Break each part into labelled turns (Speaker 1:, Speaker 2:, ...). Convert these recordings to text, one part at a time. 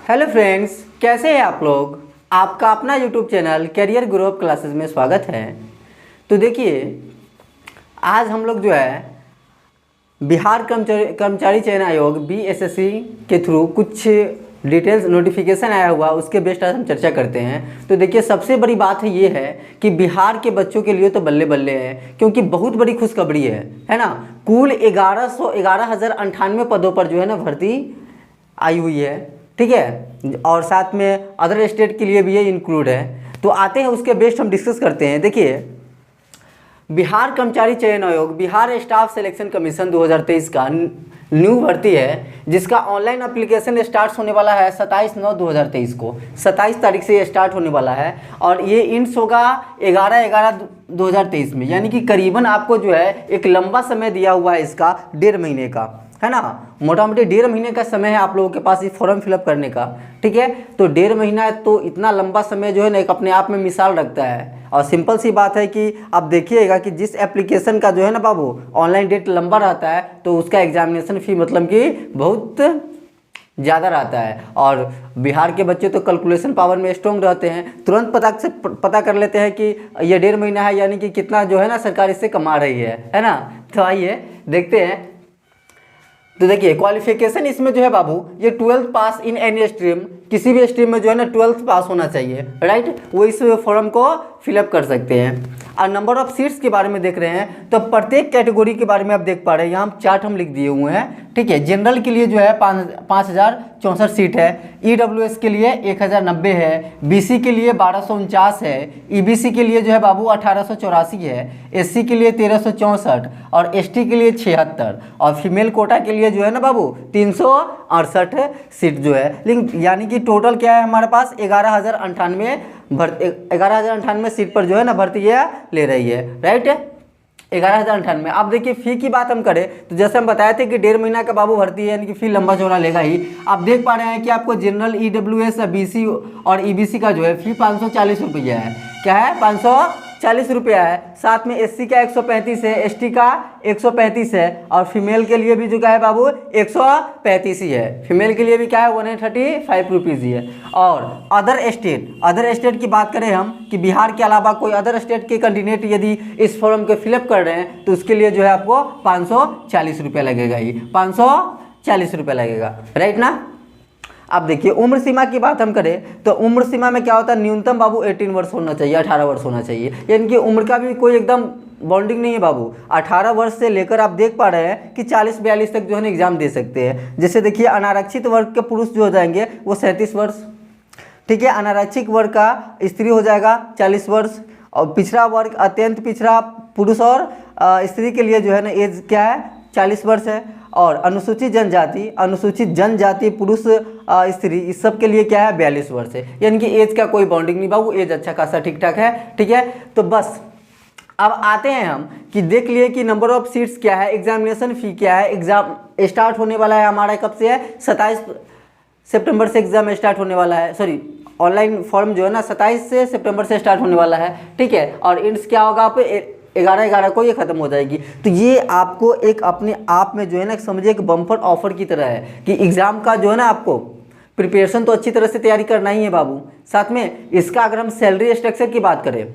Speaker 1: Hello friends, कैसे हैं आप लोग। आपका अपना YouTube channel career grow up classes में स्वागत है। तो देखिए, आज हम लोग जो है बिहार कर्मचारी चयन आयोग बीएसएससी के थ्रू कुछ डिटेल्स नोटिफिकेशन आया हुआ, उसके बेस्ड आज हम चर्चा करते हैं। तो देखिए, सबसे बड़ी बात है ये है कि बिहार के बच्चों के लिए तो बल्ले बल्ले है, क्योंकि बहुत बड़ी खुशखबरी है ना। कुल 11,098 पदों पर जो है ना भर्ती आई हुई है, ठीक है। और साथ में अदर स्टेट के लिए भी ये इंक्लूड है। तो आते हैं उसके बेस्ड हम डिस्कस करते हैं। देखिए, बिहार कर्मचारी चयन आयोग बिहार स्टाफ सिलेक्शन कमीशन 2023 का न्यू भर्ती है, जिसका ऑनलाइन एप्लीकेशन स्टार्ट होने वाला है 27/9/2023 को। 27 तारीख से ये स्टार्ट होने वाला है और ये इंड्स होगा 11/11/2023 में। यानी कि करीबन आपको जो है एक लंबा समय दिया हुआ है इसका, 1.5 महीने का, है ना। मोटा मोटी 1.5 महीने का समय है आप लोगों के पास इस फॉर्म फिलअप करने का, ठीक है। तो 1.5 महीना है, तो इतना लंबा समय जो है ना एक अपने आप में मिसाल रखता है। और सिंपल सी बात है कि आप देखिएगा कि जिस एप्लीकेशन का जो है ना बाबू ऑनलाइन डेट लंबा रहता है, तो उसका एग्जामिनेशन फी मतलब कि बहुत ज़्यादा रहता है। और बिहार के बच्चे तो कैलकुलेशन पावर में स्ट्रॉन्ग रहते हैं, तुरंत पता कर लेते हैं कि ये 1.5 महीना है, यानी कि कितना जो है ना सरकार इससे कमा रही है ना। तो आइए देखते हैं। तो देखिए, क्वालिफिकेशन इसमें जो है बाबू, ये 12th pass in any stream, किसी भी स्ट्रीम में जो है ना 12th पास होना चाहिए, राइट। वो इस फॉर्म को फिलअप कर सकते हैं। और नंबर ऑफ सीट्स के बारे में देख रहे हैं, तो प्रत्येक कैटेगरी के बारे में आप देख पा रहे हैं, यहाँ चार्ट हम लिख दिए हुए हैं, ठीक है। जनरल के लिए जो है 5,064 सीट है, ईडब्ल्यूएस के लिए 1,090 है, बीसी के लिए 1,249 है, ईबीसी के लिए जो है बाबू 1,884 है, एससी के लिए 1,364 और एसटी के लिए 76 और फीमेल कोटा के लिए जो है ना बाबू 368 सीट जो है। लेकिन यानी कि टोटल क्या है हमारे पास 11,098 सीट पर जो है ना भर्ती ये ले रही है, राइट। 11,098। अब देखिए, फ़ी की बात हम करें तो जैसे हम बताए थे कि 1.5 महीना का बाबू भर्ती है, यानी कि फ़ी लंबा चौड़ा लेगा ही। आप देख पा रहे हैं कि आपको जनरल, ईडब्ल्यूएस, बीसी और ईबीसी का जो है फ़ी 540 रुपया है। क्या है? 540 रुपया है। साथ में एससी का 135 है, एसटी का 135 है और फीमेल के लिए भी जो क्या है बाबू 135 ही है। फीमेल के लिए भी क्या है 135 रुपीज़ ही है। और अदर स्टेट की बात करें हम कि बिहार के अलावा कोई अदर स्टेट के कैंडिडेट यदि इस फॉर्म को फिलअप कर रहे हैं तो उसके लिए जो है आपको 540 रुपया लगेगा ही, 540 रुपया लगेगा, राइट ना। अब देखिए, उम्र सीमा की बात हम करें तो उम्र सीमा में क्या होता है, न्यूनतम बाबू 18 वर्ष होना चाहिए, 18 वर्ष होना चाहिए। यानी कि उम्र का भी कोई एकदम बॉन्डिंग नहीं है बाबू। 18 वर्ष से लेकर आप देख पा रहे हैं कि 40-42 तक जो है ना एग्जाम दे सकते हैं। जैसे देखिए, अनारक्षित वर्ग के पुरुष जो हो जाएंगे वो 37 वर्ष, ठीक है। अनारक्षित वर्ग का स्त्री हो जाएगा 40 वर्ष और पिछड़ा वर्ग, अत्यंत पिछड़ा पुरुष और स्त्री के लिए जो है ना एज क्या है 40 वर्ष है। और अनुसूचित जनजाति पुरुष, स्त्री, इस सब के लिए क्या है 42 वर्ष है। यानी कि एज का कोई बाउंडिंग नहीं बाबू, एज अच्छा खासा ठीक ठाक है, ठीक है। तो बस अब आते हैं हम कि देख लिए कि नंबर ऑफ सीट्स क्या है, एग्जामिनेशन फ़ी क्या है। एग्ज़ाम स्टार्ट होने वाला है हमारा कब से है, 27 सितंबर से एग्ज़ाम स्टार्ट होने वाला है। सॉरी, ऑनलाइन फॉर्म जो है ना 27 सितंबर से स्टार्ट होने वाला है, ठीक है। और इंड्स क्या होगा आप 11/11 को ये ख़त्म हो जाएगी। तो ये आपको एक अपने आप में जो है ना समझिए एक बम्पर ऑफर की तरह है कि एग्ज़ाम का जो है ना आपको प्रिपरेशन तो अच्छी तरह से तैयारी करना ही है बाबू। साथ में इसका अगर हम सैलरी स्ट्रक्चर की बात करें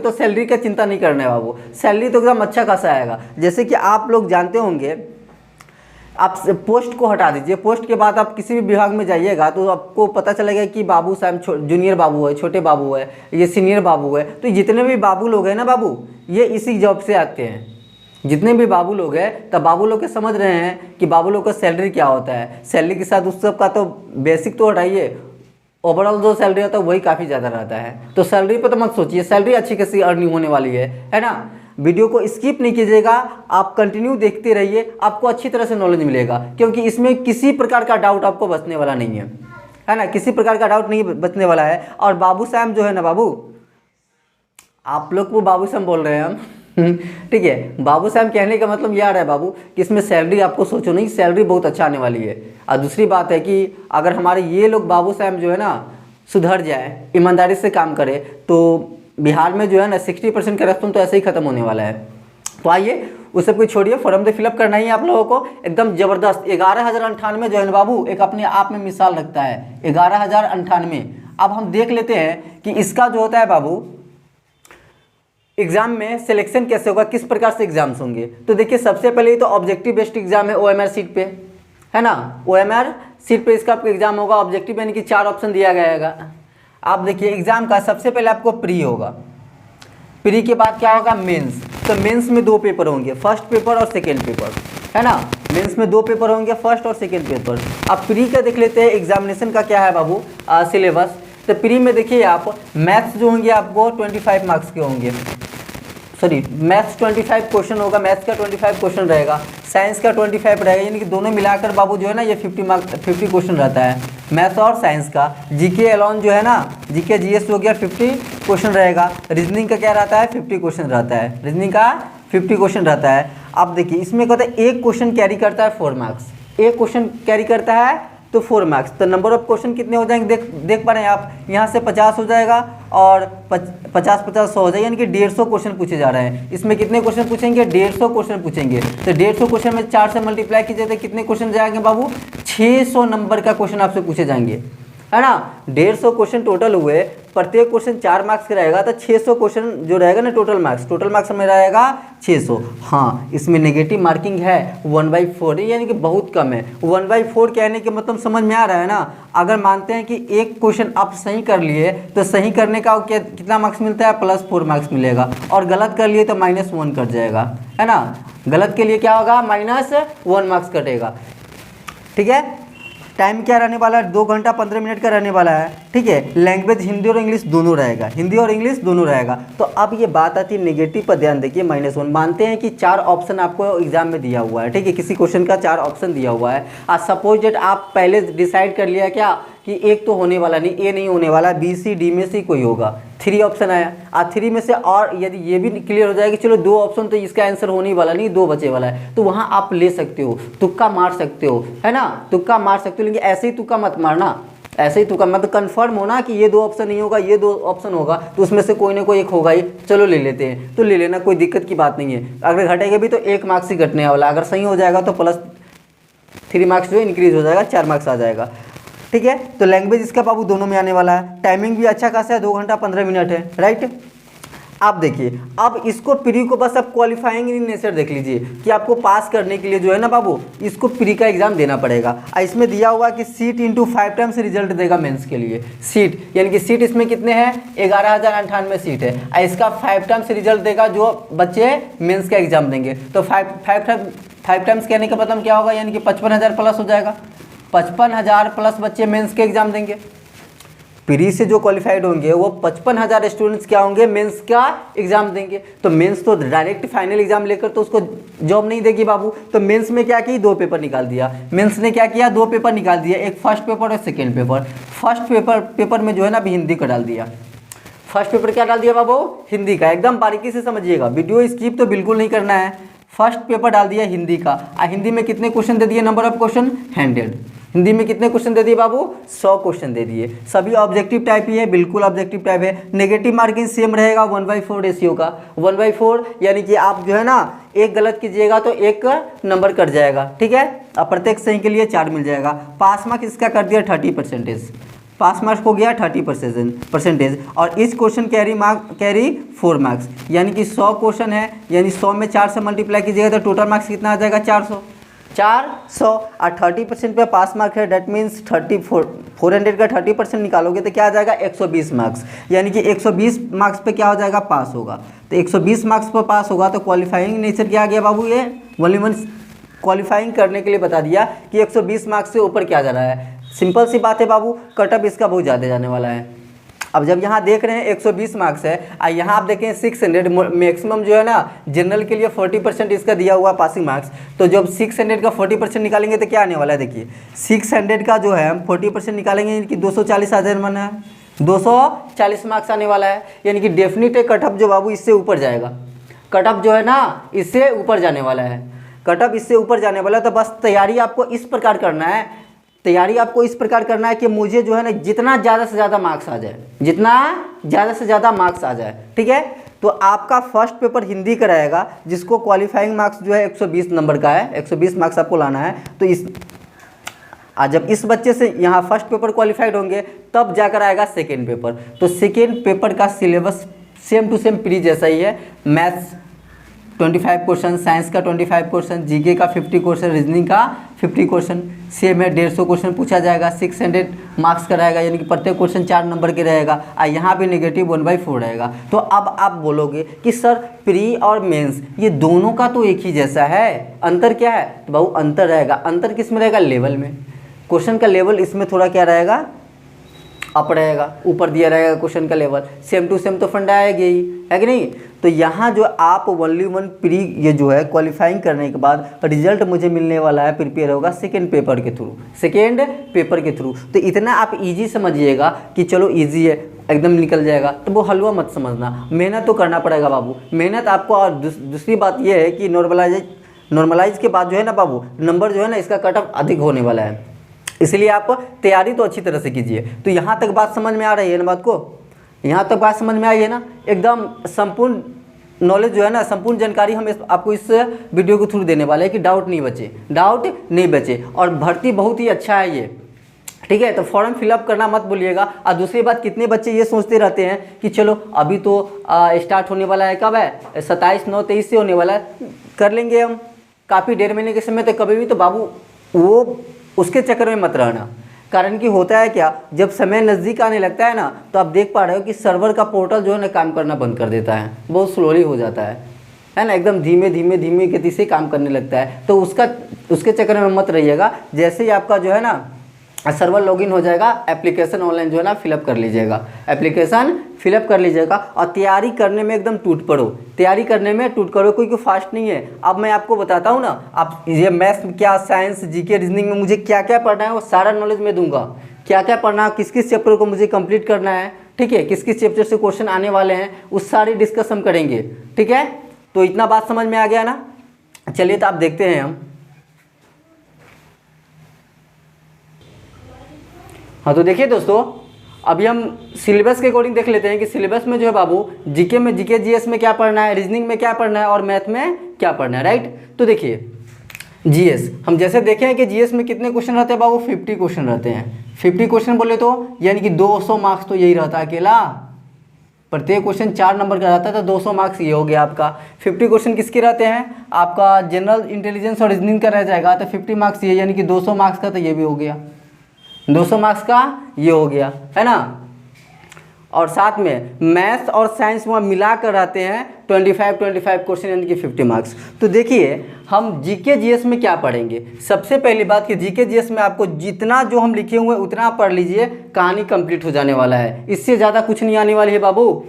Speaker 1: तो सैलरी का चिंता नहीं करना है बाबू। सैलरी तो एकदम अच्छा खासा आएगा। जैसे कि आप लोग जानते होंगे, आप पोस्ट को हटा दीजिए, पोस्ट के बाद आप किसी भी विभाग में जाइएगा तो आपको पता चलेगा कि बाबू साहब जूनियर बाबू है, छोटे बाबू है, ये सीनियर बाबू है। तो जितने भी बाबू लोग हैं ना बाबू, ये इसी जॉब से आते हैं। जितने भी बाबू लोग हैं, तब बाबू लोग के समझ रहे हैं कि बाबू लोग का सैलरी क्या होता है। सैलरी के साथ उस सब का तो बेसिक तो हटाइए, ओवरऑल जो सैलरी होता है वही काफ़ी ज़्यादा रहता है। तो सैलरी पर तो मत सोचिए, सैलरी अच्छी खासी अर्निंग होने वाली है ना। वीडियो को स्किप नहीं कीजिएगा, आप कंटिन्यू देखते रहिए, आपको अच्छी तरह से नॉलेज मिलेगा, क्योंकि इसमें किसी प्रकार का डाउट आपको बचने वाला नहीं है ना। किसी प्रकार का डाउट नहीं बचने वाला है। और बाबू सैम जो है ना बाबू, आप लोग को बाबू सैम बोल रहे हैं हम ठीक है। बाबू सैम कहने का मतलब यार है बाबू कि इसमें सैलरी आपको सोचो नहीं, सैलरी बहुत अच्छा आने वाली है। और दूसरी बात है कि अगर हमारे ये लोग बाबू सैम जो है ना सुधर जाए, ईमानदारी से काम करे, तो बिहार में जो है ना 60% करप्शन तो ऐसे ही ख़त्म होने वाला है। तो आइए उस सब को छोड़िए, फॉर्म तो फिलअप करना ही है आप लोगों को एकदम ज़बरदस्त। 11,098 जो है ना बाबू एक अपने आप में मिसाल रखता है, 11,098। अब हम देख लेते हैं कि इसका जो होता है बाबू एग्जाम में सिलेक्शन कैसे होगा, किस प्रकार से एग्जाम्स होंगे। तो देखिए सबसे पहले तो ऑब्जेक्टिव बेस्ड एग्जाम है OMR सीट पे, है ना। OMR सीट पे इसका आपका एग्जाम होगा। ऑब्जेक्टिव यानी कि 4 ऑप्शन दिया गया है। आप देखिए एग्जाम का सबसे पहले आपको प्री होगा, प्री के बाद क्या होगा मेंस। तो मेंस में 2 पेपर होंगे, फर्स्ट पेपर और सेकेंड पेपर, है ना। मेंस में 2 पेपर होंगे, फर्स्ट और सेकेंड पेपर। अब प्री का देख लेते हैं एग्जामिनेशन का क्या है बाबू सिलेबस। तो प्री में देखिए आप मैथ्स जो होंगे आपको 25 मार्क्स के होंगे, सॉरी मैथ्स 25 क्वेश्चन होगा, मैथ्स का 25 क्वेश्चन रहेगा, साइंस का 25 रहेगा, यानी कि दोनों मिलाकर बाबू जो है ना ये 50 क्वेश्चन रहता है मैथ्स और साइंस का। जीके अलॉन जो है ना, जीके जीएस हो गया 50 क्वेश्चन रहेगा। रीजनिंग का क्या रहता है 50 क्वेश्चन रहता है, रीजनिंग का 50 क्वेश्चन रहता है। अब देखिए इसमें कहता है एक क्वेश्चन कैरी करता है 4 मार्क्स, एक क्वेश्चन कैरी करता है तो 4 मार्क्स। तो नंबर ऑफ क्वेश्चन कितने हो जाएंगे देख पा रहे हैं आप, यहाँ से 50 हो जाएगा और 50 100 हो जाएगा, यानी कि 150 क्वेश्चन पूछे जा रहे हैं। इसमें कितने क्वेश्चन पूछेंगे 150 क्वेश्चन पूछेंगे। तो 150 क्वेश्चन में 4 से मल्टीप्लाई कीजिए तो कितने क्वेश्चन जाएंगे बाबू 600 नंबर का क्वेश्चन आपसे पूछे जाएंगे, है ना। 150 क्वेश्चन टोटल हुए, प्रत्येक क्वेश्चन 4 मार्क्स का रहेगा तो 600 क्वेश्चन जो रहेगा ना टोटल मार्क्स में रहेगा 600। हाँ इसमें नेगेटिव मार्किंग है 1/4, यानी कि बहुत कम है। 1/4 कहने के मतलब समझ में आ रहा है ना। अगर मानते हैं कि एक क्वेश्चन आप सही कर लिए तो सही करने का कितना मार्क्स मिलता है +4 मार्क्स मिलेगा, और गलत कर लिए तो -1 कट जाएगा, है ना। गलत के लिए क्या होगा -1 मार्क्स कटेगा, ठीक है। टाइम क्या रहने वाला है 2 घंटा 15 मिनट का रहने वाला है, ठीक है। लैंग्वेज हिंदी और इंग्लिश दोनों रहेगा, हिंदी और इंग्लिश दोनों रहेगा। तो अब ये बात आती है नेगेटिव पर, ध्यान देखिए -1। मानते हैं कि 4 ऑप्शन आपको एग्जाम में दिया हुआ है, ठीक है, किसी क्वेश्चन का 4 ऑप्शन दिया हुआ है। आज सपोज डेट आप पहले डिसाइड कर लिया क्या कि एक तो होने वाला नहीं, ए नहीं होने वाला, बी सी डी में से कोई होगा। 3 ऑप्शन आया, आज 3 में से और यदि ये भी क्लियर हो जाएगा कि चलो 2 ऑप्शन तो इसका आंसर होने वाला नहीं, 2 बचे वाला है, तो वहाँ आप ले सकते हो, तुक्का मार सकते हो, है ना, तुक्का मार सकते हो। लेकिन ऐसे ही तुक्का मत मारना, ऐसे ही तुक्का मतलब कंफर्म होना कि ये 2 ऑप्शन नहीं होगा, ये 2 ऑप्शन होगा, तो उसमें से कोई ना कोई एक होगा ही, चलो ले लेते हैं, तो ले लेना, कोई दिक्कत की बात नहीं है। अगर घटेगा भी तो 1 मार्क्स ही घटने वाला, अगर सही हो जाएगा तो +3 मार्क्स जो इंक्रीज हो जाएगा, 4 मार्क्स आ जाएगा, ठीक है। तो लैंग्वेज इसका बाबू दोनों में आने वाला है। टाइमिंग भी अच्छा खासा है, 2 घंटा 15 मिनट है, राइट। आप देखिए अब इसको प्री को बस आप क्वालिफाइंग इन नेचर देख लीजिए कि आपको पास करने के लिए जो है ना बाबू इसको प्री का एग्जाम देना पड़ेगा। इसमें दिया हुआ कि सीट इंटू 5 टाइम्स रिजल्ट देगा मेंस के लिए, सीट यानी कि सीट इसमें कितने हैं 11,098 सीट है, इसका 5 टाइम्स रिजल्ट देगा जो बच्चे मेंस का एग्जाम देंगे। तो 5 टाइम्स कहने का मतलब क्या होगा, यानी कि 55,000 प्लस हो जाएगा, 55,000 प्लस बच्चे मेंस के एग्जाम देंगे। प्री से जो क्वालिफाइड होंगे वो 55,000 स्टूडेंट्स क्या होंगे मेंस का एग्जाम देंगे। तो मेंस तो डायरेक्ट फाइनल एग्जाम लेकर तो उसको जॉब नहीं देगी बाबू। तो मेंस में क्या की 2 पेपर निकाल दिया, मेंस ने क्या किया 2 पेपर निकाल दिया, एक फर्स्ट पेपर और सेकेंड पेपर। फर्स्ट पेपर में जो है ना अभी हिंदी का डाल दिया, फर्स्ट पेपर क्या डाल दिया बाबू हिंदी का, एकदम बारीकी से समझिएगा, वीडियो स्किप तो बिल्कुल नहीं करना है। फर्स्ट पेपर डाल दिया हिंदी का, हिंदी में कितने क्वेश्चन दे दिए, नंबर ऑफ क्वेश्चन 100। हिंदी में कितने क्वेश्चन दे दिए बाबू 100 क्वेश्चन दे दिए, सभी ऑब्जेक्टिव टाइप ही है, बिल्कुल ऑब्जेक्टिव टाइप है। नेगेटिव मार्किंग सेम रहेगा 1/4 रेशियो का, 1/4 यानी कि आप जो है ना एक गलत कीजिएगा तो 1 नंबर कट जाएगा, ठीक है। अब प्रत्येक सही के लिए 4 मिल जाएगा। पास मार्क्स इसका कर दिया 30%, पास मार्क्स हो गया 30%, और इस क्वेश्चन कैरी 4 मार्क्स, यानी कि 100 क्वेश्चन है, यानी 100 में 4 से मल्टीप्लाई कीजिएगा तो टोटल मार्क्स कितना आ जाएगा 400 और 30% पे पास मार्क है, डेट मीन्स 400 का 30% निकालोगे तो क्या आ जाएगा 120 मार्क्स, यानी कि 120 मार्क्स पे क्या हो जाएगा पास होगा। तो 120 मार्क्स पर पास होगा तो क्वालिफाइंग नेचर क्या आ गया बाबू, ये वॉल्यूम क्वालिफाइंग करने के लिए बता दिया कि 120 मार्क्स से ऊपर क्या जा रहा है। सिंपल सी बात है बाबू, कटअप इसका बहुत ज़्यादा जाने वाला है। अब जब यहाँ देख रहे हैं 120 मार्क्स है, यहाँ आप देखें 600 मैक्सिमम जो है ना जनरल के लिए 40% इसका दिया हुआ पासिंग मार्क्स। तो जब 600 का 40% निकालेंगे तो क्या आने वाला है, देखिए 600 का जो है हम 40% निकालेंगे कि 240 आ जाना है, 240 मार्क्स आने वाला है, यानी कि डेफिनेट कटअप जो बाबू इससे ऊपर जाएगा, कटअप जो है ना इससे ऊपर जाने वाला है, कटअप इससे ऊपर जाने वाला है। तो बस तैयारी आपको इस प्रकार करना है, तैयारी आपको इस प्रकार करना है कि मुझे जो है ना जितना ज़्यादा से ज़्यादा मार्क्स आ जाए, जितना ज़्यादा से ज़्यादा मार्क्स आ जाए, ठीक है। तो आपका फर्स्ट पेपर हिंदी का रहेगा, जिसको क्वालिफाइंग मार्क्स जो है 120 नंबर का है, 120 मार्क्स आपको लाना है। तो जब इस बच्चे से यहाँ फर्स्ट पेपर क्वालिफाइड होंगे तब जाकर आएगा सेकेंड पेपर। तो सेकेंड पेपर का syllabus same to same pre जैसा ही है। मैथ्स 25 क्वेश्चन, साइंस का 25 क्वेश्चन, जीके का 50 क्वेश्चन, रीजनिंग का 50 क्वेश्चन सेम है। 150 क्वेश्चन पूछा जाएगा, 600 मार्क्स का रहेगा, यानी कि प्रत्येक क्वेश्चन 4 नंबर के रहेगा। यहाँ भी नेगेटिव 1/4 रहेगा। तो अब आप बोलोगे कि सर प्री और मेंस ये दोनों का तो एक ही जैसा है, अंतर क्या है? तो भाऊ अंतर रहेगा। अंतर किस में रहेगा? लेवल में। क्वेश्चन का लेवल इसमें थोड़ा क्या रहेगा? अप रहेगा, ऊपर दिया रहेगा क्वेश्चन का लेवल। सेम टू सेम तो फंडा आएगा ही, है कि नहीं? तो यहाँ जो आप ओनली वन प्री ये जो है क्वालिफाइंग करने के बाद रिजल्ट मुझे मिलने वाला है, प्रिपेयर होगा सेकेंड पेपर के थ्रू। तो इतना आप इजी समझिएगा कि चलो इजी है, एकदम निकल जाएगा। तो वो हलवा मत समझना, मेहनत तो करना पड़ेगा बाबू, मेहनत आपको। और दूसरी बात ये है कि नॉर्मलाइज के बाद जो है ना बाबू, नंबर जो है ना इसका कट ऑफ अधिक होने वाला है, इसलिए आप तैयारी तो अच्छी तरह से कीजिए। तो यहाँ तक बात समझ में आ रही है ना बात को? यहाँ तक बात समझ में आई है ना? एकदम संपूर्ण नॉलेज जो है ना, संपूर्ण जानकारी हम आपको इस वीडियो के थ्रू देने वाले हैं कि डाउट नहीं बचे। और भर्ती बहुत ही अच्छा है ये, ठीक है? तो फॉर्म फिलअप करना मत भूलिएगा। और दूसरी बात, कितने बच्चे ये सोचते रहते हैं कि चलो अभी तो स्टार्ट होने वाला है, कब है? 27/9/23 से होने वाला है, कर लेंगे हम, काफ़ी 1.5 महीने के समय तक कभी भी। तो बाबू वो उसके चक्कर में मत रहना। कारण कि होता है क्या, जब समय नज़दीक आने लगता है ना, तो आप देख पा रहे हो कि सर्वर का पोर्टल जो है ना काम करना बंद कर देता है, बहुत स्लोली हो जाता है ना, एकदम धीमे गति से काम करने लगता है। तो उसके चक्कर में मत रहिएगा। जैसे ही आपका जो है ना सर्वर लॉगिन हो जाएगा, एप्लीकेशन ऑनलाइन जो है ना फिलअप कर लीजिएगा, और तैयारी करने में एकदम टूट पड़ो, कोई फास्ट नहीं है। अब मैं आपको बताता हूँ ना, आप ये मैथ्स क्या, साइंस, जीके, रीजनिंग में मुझे क्या क्या पढ़ना है वो सारा नॉलेज मैं दूंगा। क्या क्या पढ़ना है, किस किस चैप्टर को मुझे कंप्लीट करना है, ठीक है, किस किस चैप्टर से क्वेश्चन आने वाले हैं, उस सारी डिस्कस हम करेंगे, ठीक है? तो इतना बात समझ में आ गया ना? चलिए तो आप देखते हैं हम। हाँ तो देखिए दोस्तों, अभी हम सिलेबस के अकॉर्डिंग देख लेते हैं कि सिलेबस में जो है बाबू जीके में, जीके जीएस में क्या पढ़ना है, रीजनिंग में क्या पढ़ना है और मैथ में क्या पढ़ना है, राइट? तो देखिए जीएस, हम जैसे देखें हैं कि जीएस में कितने क्वेश्चन रहते हैं बाबू? 50 क्वेश्चन रहते हैं। 50 क्वेश्चन बोले तो यानी कि 200 मार्क्स तो यही रहता है अकेला। प्रत्येक क्वेश्चन 4 नंबर का रहता है, तो 200 मार्क्स ये हो गया आपका। 50 क्वेश्चन किसके रहते हैं? आपका जनरल इंटेलिजेंस और रीजनिंग का रह जाएगा, तो 50 मार्क्स ये, यानी कि 200 मार्क्स का तो ये भी हो गया, 200 मार्क्स का ये हो गया, है ना? और साथ में मैथ्स और साइंस वहाँ मिला कर रहते हैं 25 क्वेश्चन, यानी कि 50 मार्क्स। तो देखिए हम जीके जीएस में क्या पढ़ेंगे। सबसे पहली बात कि जीके जीएस में आपको जितना जो हम लिखे हुए हैं उतना पढ़ लीजिए, कहानी कंप्लीट हो जाने वाला है, इससे ज़्यादा कुछ नहीं आने वाली है बाबू।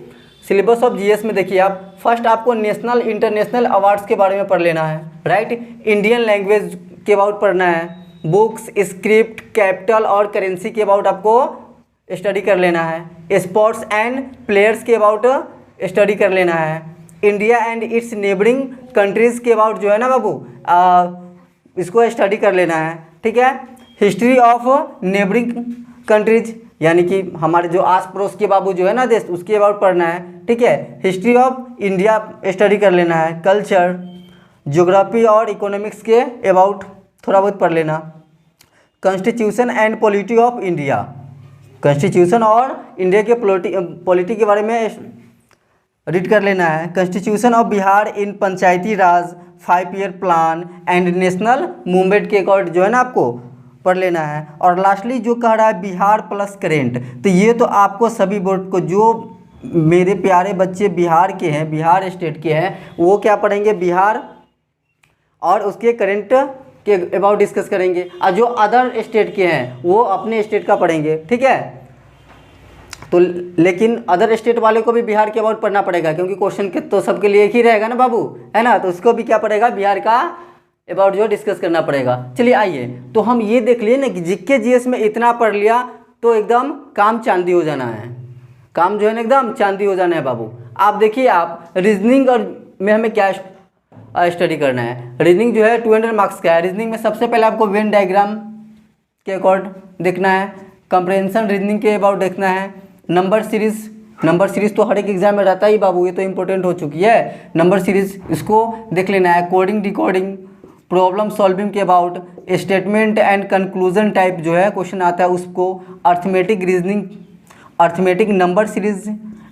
Speaker 1: सिलेबस ऑफ जीएस में देखिए आप, फर्स्ट आपको नेशनल इंटरनेशनल अवार्ड्स के बारे में पढ़ लेना है, राइट? इंडियन लैंग्वेज के अबाउट पढ़ना है, बुक्स, स्क्रिप्ट, कैपिटल और करेंसी के अबाउट आपको स्टडी कर लेना है, स्पोर्ट्स एंड प्लेयर्स के अबाउट स्टडी कर लेना है, India and it's neighbouring countries के अबाउट जो है ना बाबू इसको स्टडी कर लेना है, ठीक है? हिस्ट्री ऑफ नेबरिंग कंट्रीज, यानी कि हमारे जो आस पड़ोस के बाबू जो है ना देश, उसके अबाउट पढ़ना है, ठीक है? हिस्ट्री ऑफ इंडिया स्टडी कर लेना है, कल्चर, ज्योग्राफी और इकोनॉमिक्स के अबाउट थोड़ा बहुत पढ़ लेना, constitution and polity of India, constitution और इंडिया के पॉलिटी के बारे में रीड कर लेना है, constitution of Bihar in Panchayati Raj, 5 year plan and national movement के अकॉर्डिंग जो है ना आपको पढ़ लेना है। और लास्टली जो कह रहा है बिहार प्लस करेंट, तो ये तो आपको सभी बोर्ड को, जो मेरे प्यारे बच्चे बिहार के हैं, बिहार स्टेट के हैं, वो क्या पढ़ेंगे? बिहार और उसके करेंट के अबाउट डिस्कस करेंगे, और जो अदर स्टेट के हैं वो अपने स्टेट का पढ़ेंगे, ठीक है? तो लेकिन अदर स्टेट वाले को भी बिहार के अबाउट पढ़ना पड़ेगा, क्योंकि क्वेश्चन के तो सबके लिए एक ही रहेगा ना बाबू, है ना? तो उसको भी क्या पड़ेगा? बिहार का अबाउट जो डिस्कस करना पड़ेगा। चलिए आइए, तो हम ये देख लिए ना कि जीके जीएस में इतना पढ़ लिया तो एकदम काम चांदी हो जाना है, काम जो है ना एकदम चांदी हो जाना है बाबू। आप देखिए, आप रीजनिंग और में हमें क्या स्टडी करना है? रीजनिंग जो है 200 मार्क्स का है। रीजनिंग में सबसे पहले आपको वेन डायग्राम के अकॉर्ड देखना है, कंप्रहेंशन रीजनिंग के अबाउट देखना है, नंबर सीरीज नंबर सीरीज तो हर एक एग्जाम में रहता ही बाबू, ये तो इंपॉर्टेंट हो चुकी है नंबर सीरीज, इसको देख लेना है। कोडिंग डिकोडिंग, प्रॉब्लम सॉल्विंग के about, statement and conclusion type जो है क्वेश्चन आता है उसको, arithmetic reasoning, arithmetic number series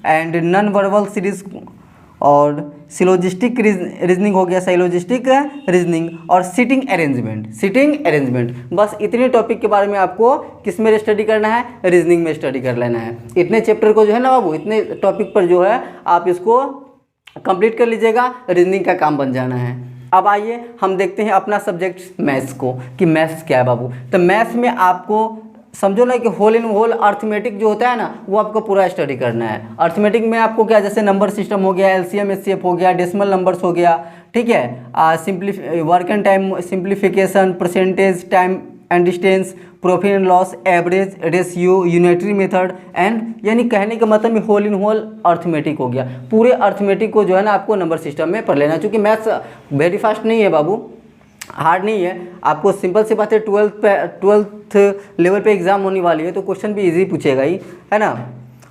Speaker 1: and non verbal series, और सिलोजिस्टिक रीजनिंग हो गया, साइलोजिस्टिक रीजनिंग, और सिटिंग अरेंजमेंट, सिटिंग अरेंजमेंट। बस इतने टॉपिक के बारे में आपको किस में स्टडी करना है, रीजनिंग में स्टडी कर लेना है। इतने चैप्टर को जो है ना बाबू, इतने टॉपिक पर जो है आप इसको कंप्लीट कर लीजिएगा, रीजनिंग का काम बन जाना है। अब आइए हम देखते हैं अपना सब्जेक्ट मैथ्स को, कि मैथ्स क्या है बाबू। तो मैथ्स में आपको समझो ना कि होल इन होल अर्थमेटिक जो होता है ना, वो आपको पूरा स्टडी करना है। अर्थमेटिक में आपको क्या, जैसे नंबर सिस्टम हो गया, एलसीएम एचसीएफ हो गया, डेसिमल नंबर्स हो गया, ठीक है, work and time simplification, percentage, time and distance, profit and loss, average, ratio, unitary method and, यानी कहने का मतलब होल इन होल अर्थमेटिक हो गया। पूरे अर्थमेटिक को जो है ना आपको नंबर सिस्टम में पढ़ लेना, क्योंकि मैथ्स वेरी फास्ट नहीं है बाबू, हार्ड नहीं है। आपको सिंपल सी बात है, ट्वेल्थ लेवल पे एग्जाम होने वाली है, तो क्वेश्चन भी इजी पूछेगा ही, है ना।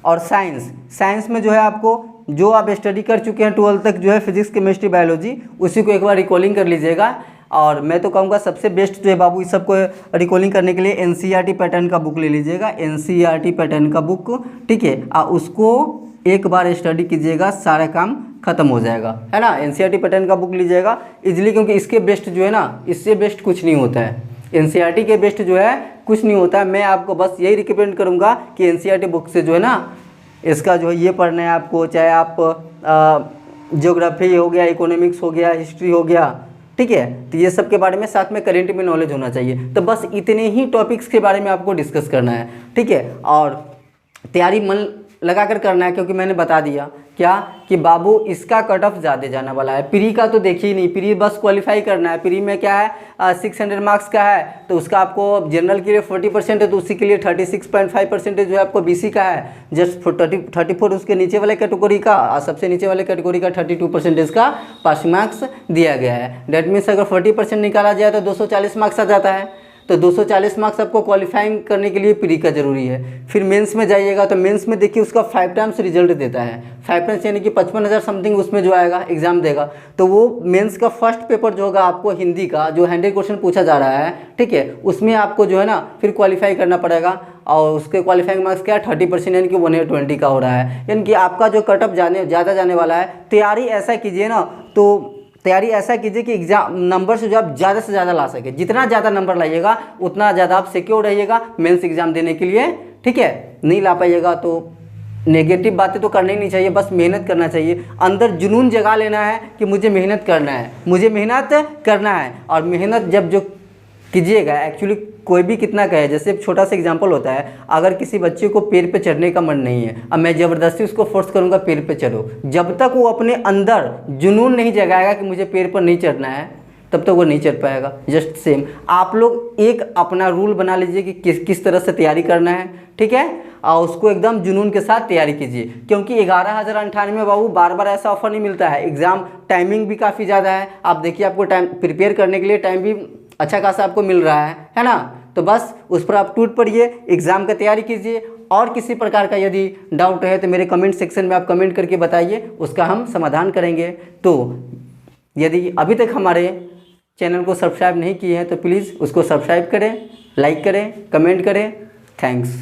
Speaker 1: और साइंस में जो है आपको जो आप स्टडी कर चुके हैं 12 तक जो है फिजिक्स केमिस्ट्री बायोलॉजी, उसी को एक बार रिकॉलिंग कर लीजिएगा। और मैं तो कहूँगा सबसे बेस्ट जो है बाबू इस सबको रिकॉलिंग करने के लिए एनसीईआरटी पैटर्न का बुक ले लीजिएगा, एनसीईआरटी पैटर्न का बुक, ठीक है, उसको एक बार स्टडी कीजिएगा, सारा काम खत्म हो जाएगा, है ना। एनसीईआरटी पैटर्न का बुक लीजिएगा इजीली, क्योंकि इसके बेस्ट जो है ना, इससे बेस्ट कुछ नहीं होता है। एनसीईआरटी के बेस्ट जो है कुछ नहीं होता है। मैं आपको बस यही रिकमेंड करूँगा कि एनसीईआरटी बुक से जो है ना, इसका जो है ये पढ़ना है आपको, चाहे आप ज्योग्राफी हो गया, इकोनॉमिक्स हो गया, हिस्ट्री हो गया, ठीक है, तो ये सब के बारे में, साथ में करेंट में नॉलेज होना चाहिए। तो बस इतने ही टॉपिक्स के बारे में आपको डिस्कस करना है, ठीक है। और तैयारी मन लगा कर करना है, क्योंकि मैंने बता दिया क्या कि बाबू इसका कट ऑफ ज़्यादा जाने वाला है। प्री का तो देखिए नहीं, प्री बस क्वालिफाई करना है। प्री में क्या है, 600 मार्क्स का है, तो उसका आपको जनरल के लिए 40% है, तो उसी के लिए 36.5% जो है आपको बीसी का है, जस्ट 34 उसके नीचे वाले कैटेगरी का, और सबसे नीचे वाले कैटेगरी का 32% का पासिंग मार्क्स दिया गया है। डेट मीन्स अगर 40% निकाला जाए तो 240 मार्क्स आ जाता है। तो 240 मार्क्स आपको क्वालिफाइंग करने के लिए प्री का जरूरी है। फिर मेंस में जाइएगा तो मेंस में देखिए उसका 5 टाइम्स रिजल्ट देता है, 5 टाइम्स यानी कि 55,000 समथिंग उसमें जो आएगा एग्जाम देगा। तो वो मेंस का फर्स्ट पेपर जो होगा आपको हिंदी का, जो 100 क्वेश्चन पूछा जा रहा है, ठीक है, उसमें आपको जो है ना फिर क्वालिफाई करना पड़ेगा। और उसके क्वालिफाइंग मार्क्स क्या है, 30% यानी कि 120 का हो रहा है, यानी कि आपका जो कट ऑफ ज़्यादा जाने वाला है। तैयारी ऐसा कीजिए ना, तो तैयारी ऐसा कीजिए कि एग्जाम नंबर से जो आप ज़्यादा से ज़्यादा ला सके। जितना ज़्यादा नंबर लाइएगा उतना ज़्यादा आप सिक्योर रहिएगा मेंस एग्जाम देने के लिए, ठीक है। नहीं ला पाइएगा तो नेगेटिव बातें तो करनी नहीं चाहिए, बस मेहनत करना चाहिए। अंदर जुनून जगा लेना है कि मुझे मेहनत करना है, मुझे मेहनत करना है। और मेहनत जब जो कीजिएगा, एक्चुअली कोई भी कितना कहे, जैसे एक छोटा सा एग्जांपल होता है, अगर किसी बच्चे को पेड़ पे चढ़ने का मन नहीं है, अब मैं ज़बरदस्ती उसको फोर्स करूंगा पेड़ पे चढ़ो, जब तक वो अपने अंदर जुनून नहीं जगाएगा कि मुझे पेड़ पर नहीं चढ़ना है, तब तक वो नहीं चढ़ पाएगा। जस्ट सेम आप लोग एक अपना रूल बना लीजिए कि किस तरह से तैयारी करना है, ठीक है, और उसको एकदम जुनून के साथ तैयारी कीजिए। क्योंकि 11,098 बाबू बार बार ऐसा ऑफर नहीं मिलता है। एग्ज़ाम टाइमिंग भी काफ़ी ज़्यादा है, आप देखिए आपको टाइम प्रिपेयर करने के लिए टाइम भी अच्छा खासा आपको मिल रहा है ना। तो बस उस पर आप टूट पड़िए, एग्ज़ाम का तैयारी कीजिए। और किसी प्रकार का यदि डाउट है तो मेरे कमेंट सेक्शन में आप कमेंट करके बताइए, उसका हम समाधान करेंगे। तो यदि अभी तक हमारे चैनल को सब्सक्राइब नहीं किए हैं तो प्लीज़ उसको सब्सक्राइब करें, लाइक करें, कमेंट करें। थैंक्स।